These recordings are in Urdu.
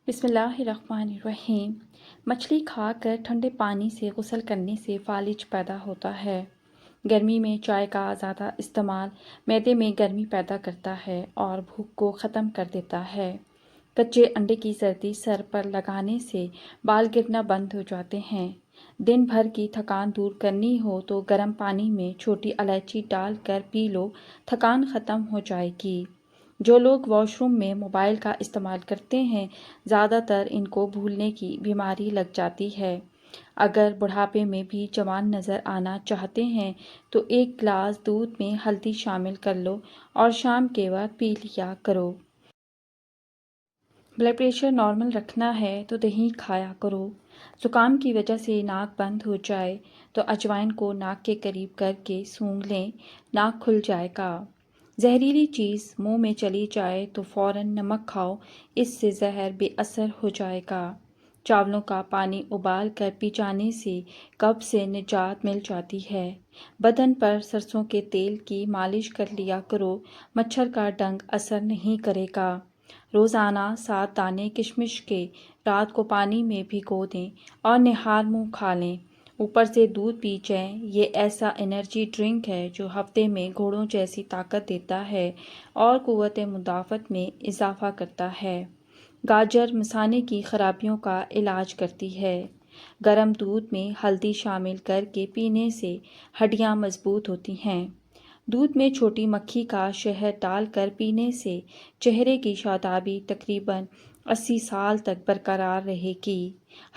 بسم اللہ الرحمن الرحیم۔ مچھلی کھا کر ٹھنڈے پانی سے غسل کرنے سے فالج پیدا ہوتا ہے۔ گرمی میں چائے کا زیادہ استعمال معدے میں گرمی پیدا کرتا ہے اور بھوک کو ختم کر دیتا ہے۔ کچے انڈے کی زردی سر پر لگانے سے بال گرنا بند ہو جاتے ہیں۔ دن بھر کی تھکان دور کرنی ہو تو گرم پانی میں چھوٹی الائچی ڈال کر پی لو، تھکان ختم ہو جائے گی۔ جو لوگ واش روم میں موبائل کا استعمال کرتے ہیں، زیادہ تر ان کو بھولنے کی بیماری لگ جاتی ہے۔ اگر بڑھاپے میں بھی جوان نظر آنا چاہتے ہیں تو ایک گلاس دودھ میں ہلدی شامل کر لو اور شام کے وقت پی لیا کرو۔ بلڈ پریشر نارمل رکھنا ہے تو دہی کھایا کرو۔ زکام کی وجہ سے ناک بند ہو جائے تو اجوائن کو ناک کے قریب کر کے سونگھ لیں، ناک کھل جائے گا۔ زہریلی چیز منہ میں چلی جائے تو فوراً نمک کھاؤ، اس سے زہر بے اثر ہو جائے گا۔ چاولوں کا پانی ابال کر پی جانے سے قبض سے نجات مل جاتی ہے۔ بدن پر سرسوں کے تیل کی مالش کر لیا کرو، مچھر کا ڈنگ اثر نہیں کرے گا۔ روزانہ 7 دانے کشمش کے رات کو پانی میں بھگو دیں اور نہار منہ کھا لیں، اوپر سے دودھ پی جائیں۔ یہ ایسا انرجی ڈرنک ہے جو ہفتے میں گھوڑوں جیسی طاقت دیتا ہے اور قوت مدافعت میں اضافہ کرتا ہے۔ گاجر مثانے کی خرابیوں کا علاج کرتی ہے۔ گرم دودھ میں ہلدی شامل کر کے پینے سے ہڈیاں مضبوط ہوتی ہیں۔ دودھ میں چھوٹی مکھی کا شہد ڈال کر پینے سے چہرے کی شادابی تقریباً 80 سال تک برقرار رہے گی۔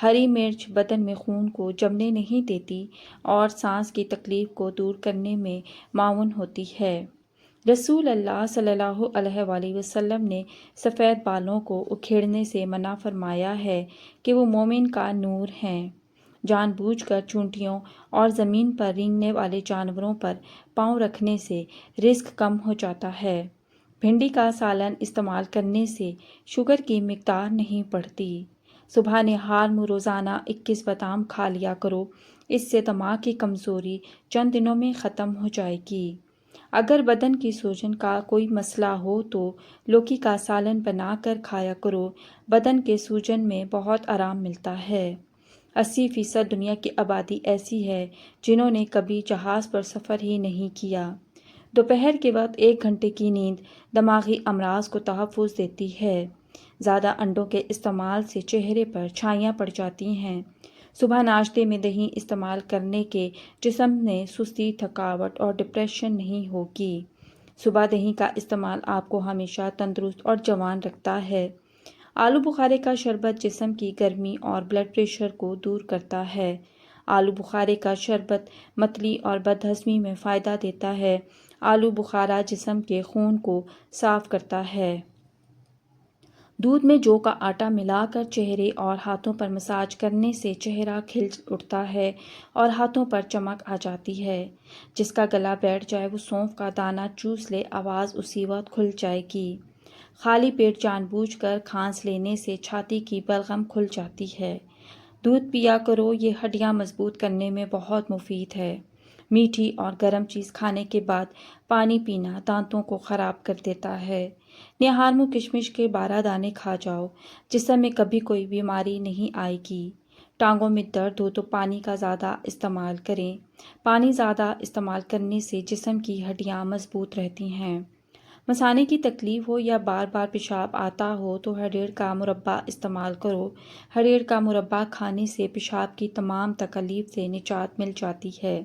ہری مرچ بدن میں خون کو جمنے نہیں دیتی اور سانس کی تکلیف کو دور کرنے میں معاون ہوتی ہے۔ رسول اللہ صلی اللہ علیہ وآلہ وسلم نے سفید بالوں کو اکھیڑنے سے منع فرمایا ہے کہ وہ مومن کا نور ہیں۔ جان بوجھ کر چونٹیوں اور زمین پر رینگنے والے جانوروں پر پاؤں رکھنے سے رزق کم ہو جاتا ہے۔ بھنڈی کا سالن استعمال کرنے سے شوگر کی مقدار نہیں بڑھتی۔ صبح نہار منہ روزانہ 21 بادام کھا لیا کرو، اس سے دماغ کی کمزوری چند دنوں میں ختم ہو جائے گی۔ اگر بدن کی سوجن کا کوئی مسئلہ ہو تو لوکی کا سالن بنا کر کھایا کرو، بدن کے سوجن میں بہت آرام ملتا ہے۔ 80% دنیا کی آبادی ایسی ہے جنہوں نے کبھی جہاز پر سفر ہی نہیں کیا۔ دوپہر کے وقت 1 گھنٹے کی نیند دماغی امراض کو تحفظ دیتی ہے۔ زیادہ انڈوں کے استعمال سے چہرے پر چھائیاں پڑ جاتی ہیں۔ صبح ناشتے میں دہی استعمال کرنے کے جسم میں سستی، تھکاوٹ اور ڈپریشن نہیں ہوگی۔ صبح دہی کا استعمال آپ کو ہمیشہ تندرست اور جوان رکھتا ہے۔ آلو بخارے کا شربت جسم کی گرمی اور بلڈ پریشر کو دور کرتا ہے۔ آلو بخارے کا شربت متلی اور بد ہضمی میں فائدہ دیتا ہے۔ آلو بخارا جسم کے خون کو صاف کرتا ہے۔ دودھ میں جو کا آٹا ملا کر چہرے اور ہاتھوں پر مساج کرنے سے چہرہ کھل اٹھتا ہے اور ہاتھوں پر چمک آ جاتی ہے۔ جس کا گلا بیٹھ جائے وہ سونف کا دانہ چوس لے، آواز اسی وقت کھل جائے گی۔ خالی پیٹ جان بوجھ کر کھانس لینے سے چھاتی کی بلغم کھل جاتی ہے۔ دودھ پیا کرو، یہ ہڈیاں مضبوط کرنے میں بہت مفید ہے۔ میٹھی اور گرم چیز کھانے کے بعد پانی پینا دانتوں کو خراب کر دیتا ہے۔ نہار منہ کشمش کے 12 دانے کھا جاؤ، جسم میں کبھی کوئی بیماری نہیں آئے گی۔ ٹانگوں میں درد ہو تو پانی کا زیادہ استعمال کریں۔ پانی زیادہ استعمال کرنے سے جسم کی ہڈیاں مضبوط رہتی ہیں۔ مثانے کی تکلیف ہو یا بار بار پیشاب آتا ہو تو ہریڑ کا مربع استعمال کرو۔ ہریڑ کا مربع کھانے سے پیشاب کی تمام تکالیف سے نجات مل جاتی ہے۔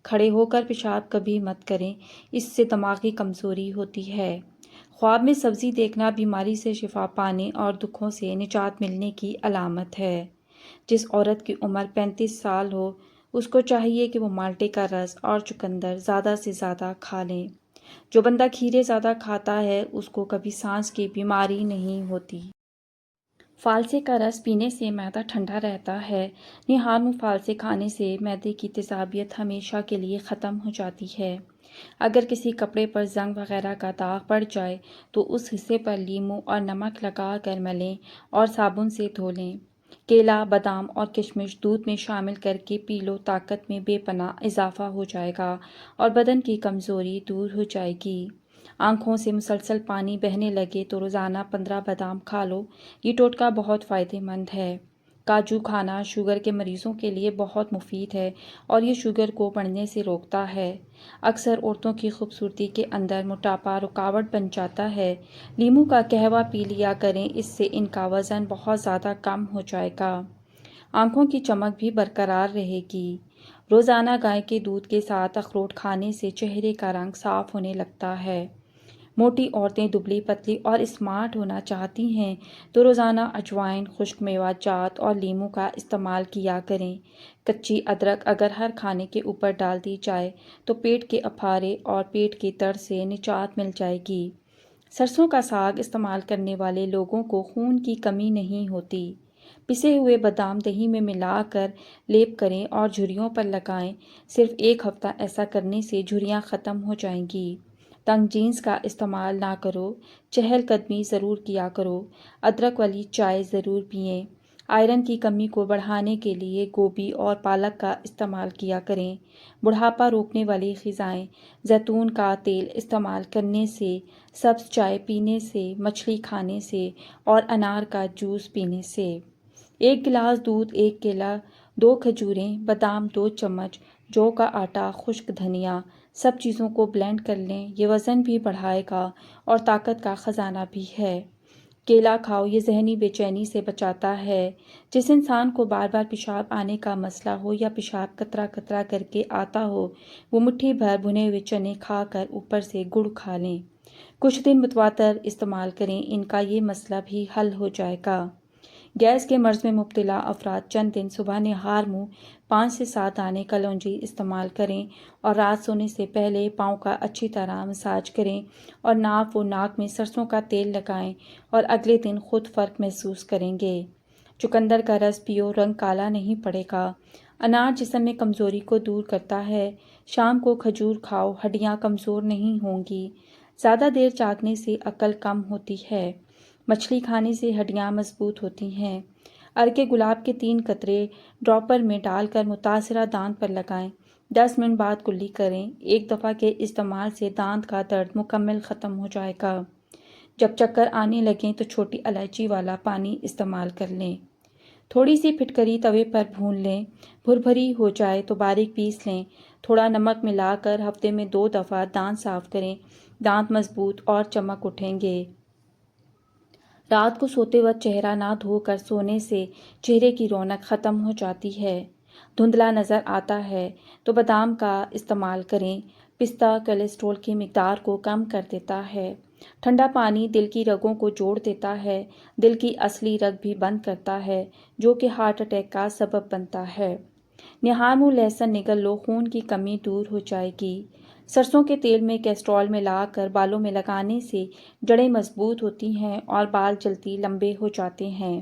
کھڑے ہو کر پیشاب کبھی مت کریں، اس سے دماغی کمزوری ہوتی ہے۔ خواب میں سبزی دیکھنا بیماری سے شفا پانے اور دکھوں سے نجات ملنے کی علامت ہے۔ جس عورت کی عمر 35 سال ہو، اس کو چاہیے کہ وہ مالٹے کا رس اور چقندر زیادہ سے زیادہ کھا لیں۔ جو بندہ کھیرے زیادہ کھاتا ہے اس کو کبھی سانس کی بیماری نہیں ہوتی۔ فالسے کا رس پینے سے معدہ ٹھنڈا رہتا ہے۔ نہار منہ فالسے کھانے سے معدے کی تیزابیت ہمیشہ کے لیے ختم ہو جاتی ہے۔ اگر کسی کپڑے پر زنگ وغیرہ کا داغ پڑ جائے تو اس حصے پر لیموں اور نمک لگا کر ملیں اور صابن سے دھو لیں۔ کیلا، بادام اور کشمش دودھ میں شامل کر کے پی لو، طاقت میں بے پناہ اضافہ ہو جائے گا اور بدن کی کمزوری دور ہو جائے گی۔ آنکھوں سے مسلسل پانی بہنے لگے تو روزانہ 15 بادام کھا لو، یہ ٹوٹکا بہت فائدہ مند ہے۔ کاجو کھانا شوگر کے مریضوں کے لیے بہت مفید ہے اور یہ شوگر کو بڑھنے سے روکتا ہے۔ اکثر عورتوں کی خوبصورتی کے اندر موٹاپا رکاوٹ بن جاتا ہے۔ لیموں کا قہوہ پی لیا کریں، اس سے ان کا وزن بہت زیادہ کم ہو جائے گا۔ آنکھوں کی چمک بھی برقرار رہے گی۔ روزانہ گائے کے دودھ کے ساتھ اخروٹ کھانے سے چہرے کا رنگ صاف ہونے لگتا ہے۔ موٹی عورتیں دبلی پتلی اور اسمارٹ ہونا چاہتی ہیں تو روزانہ اجوائن، خشک میوہ جات اور لیموں کا استعمال کیا کریں۔ کچی ادرک اگر ہر کھانے کے اوپر ڈال دی جائے تو پیٹ کے افارے اور پیٹ کے درد سے نجات مل جائے گی۔ سرسوں کا ساگ استعمال کرنے والے لوگوں کو خون کی کمی نہیں ہوتی۔ پسے ہوئے بادام دہی میں ملا کر لیپ کریں اور جھریوں پر لگائیں۔ صرف 1 ہفتہ ایسا کرنے سے جھریاں ختم ہو جائیں گی۔ تنگ جینس کا استعمال نہ کرو، چہل قدمی ضرور کیا کرو۔ ادرک والی چائے ضرور پئیں۔ آئرن کی کمی کو بڑھانے کے لیے گوبھی اور پالک کا استعمال کیا کریں۔ بڑھاپا روکنے والی غذائیں، زیتون کا تیل استعمال کرنے سے، سبز چائے پینے سے، مچھلی کھانے سے اور انار کا جوس پینے سے۔ 1 گلاس دودھ، 1 کیلا، 2 کھجوریں، بادام 2 چمچ، جو کا آٹا، خشک دھنیا، سب چیزوں کو بلینڈ کر لیں۔ یہ وزن بھی بڑھائے گا اور طاقت کا خزانہ بھی ہے۔ کیلا کھاؤ، یہ ذہنی بے چینی سے بچاتا ہے۔ جس انسان کو بار بار پیشاب آنے کا مسئلہ ہو یا پیشاب قطرہ قطرہ کر کے آتا ہو، وہ مٹھی بھر بھنے ہوئے چنے کھا کر اوپر سے گڑ کھا لیں۔ کچھ دن متواتر استعمال کریں، ان کا یہ مسئلہ بھی حل ہو جائے گا۔ گیس کے مرض میں مبتلا افراد چند دن صبح نہار منہ 5 سے 7 دانے کلونجی استعمال کریں اور رات سونے سے پہلے پاؤں کا اچھی طرح مساج کریں اور ناف و ناک میں سرسوں کا تیل لگائیں اور اگلے دن خود فرق محسوس کریں گے۔ چقندر کا رس پیو، رنگ کالا نہیں پڑے گا۔ انار جسم میں کمزوری کو دور کرتا ہے۔ شام کو کھجور کھاؤ، ہڈیاں کمزور نہیں ہوں گی۔ زیادہ دیر جاگنے سے عقل کم ہوتی ہے۔ مچھلی کھانے سے ہڈیاں مضبوط ہوتی ہیں۔ عرق گلاب کے 3 قطرے ڈراپر میں ڈال کر متاثرہ دانت پر لگائیں۔ 10 منٹ بعد کلی کریں۔ 1 دفعہ کے استعمال سے دانت کا درد مکمل ختم ہو جائے گا۔ جب چکر آنے لگیں تو چھوٹی الائچی والا پانی استعمال کر لیں۔ تھوڑی سی پھٹکری توے پر بھون لیں۔ بھربھری ہو جائے تو باریک پیس لیں۔ تھوڑا نمک ملا کر ہفتے میں 2 دفعہ دانت صاف کریں۔ دانت مضبوط اور چمک اٹھیں گے۔ رات کو سوتے وقت چہرہ نہ دھو کر سونے سے چہرے کی رونق ختم ہو جاتی ہے۔ دھندلا نظر آتا ہے تو بادام کا استعمال کریں۔ پستہ کولیسٹرول کی مقدار کو کم کر دیتا ہے۔ ٹھنڈا پانی دل کی رگوں کو جوڑ دیتا ہے۔ دل کی اصلی رگ بھی بند کرتا ہے جو کہ ہارٹ اٹیک کا سبب بنتا ہے۔ نہار منہ لہسن نگل لو، خون کی کمی دور ہو جائے گی۔ سرسوں کے تیل میں کیسٹرول ملا کر بالوں میں لگانے سے جڑیں مضبوط ہوتی ہیں اور بال جلدی لمبے ہو جاتے ہیں۔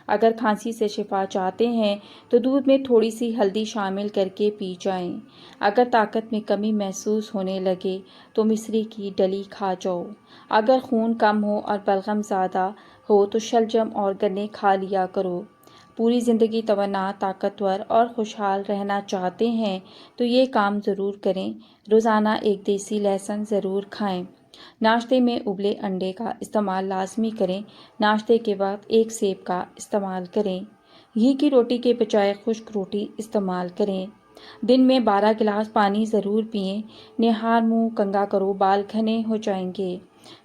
اگر کھانسی سے شفا چاہتے ہیں تو دودھ میں تھوڑی سی ہلدی شامل کر کے پی جائیں۔ اگر طاقت میں کمی محسوس ہونے لگے تو مصری کی ڈلی کھا جاؤ۔ اگر خون کم ہو اور بلغم زیادہ ہو تو شلجم اور گنے کھا لیا کرو۔ پوری زندگی توانا، طاقتور اور خوشحال رہنا چاہتے ہیں تو یہ کام ضرور کریں۔ روزانہ 1 دیسی لہسن ضرور کھائیں۔ ناشتے میں ابلے انڈے کا استعمال لازمی کریں۔ ناشتے کے وقت 1 سیب کا استعمال کریں۔ گھی کی روٹی کے بجائے خشک روٹی استعمال کریں۔ دن میں 12 گلاس پانی ضرور پئیں۔ نہار منہ کنگھا کرو، بال گھنے ہو جائیں گے۔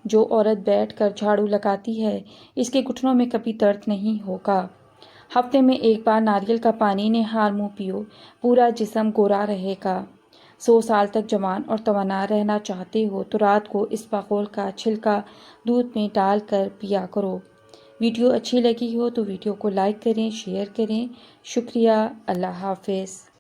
جو عورت بیٹھ کر جھاڑو لگاتی ہے اس کے گھٹنوں میں کبھی درد نہیں ہوگا۔ ہفتے میں 1 بار ناریل کا پانی نہار منہ پیو، پورا جسم گورا رہے گا۔ 100 سال تک جوان اور توانا رہنا چاہتے ہو تو رات کو اسبغول کا چھلکا دودھ میں ڈال کر پیا کرو۔ ویڈیو اچھی لگی ہو تو ویڈیو کو لائک کریں، شیئر کریں۔ شکریہ۔ اللہ حافظ۔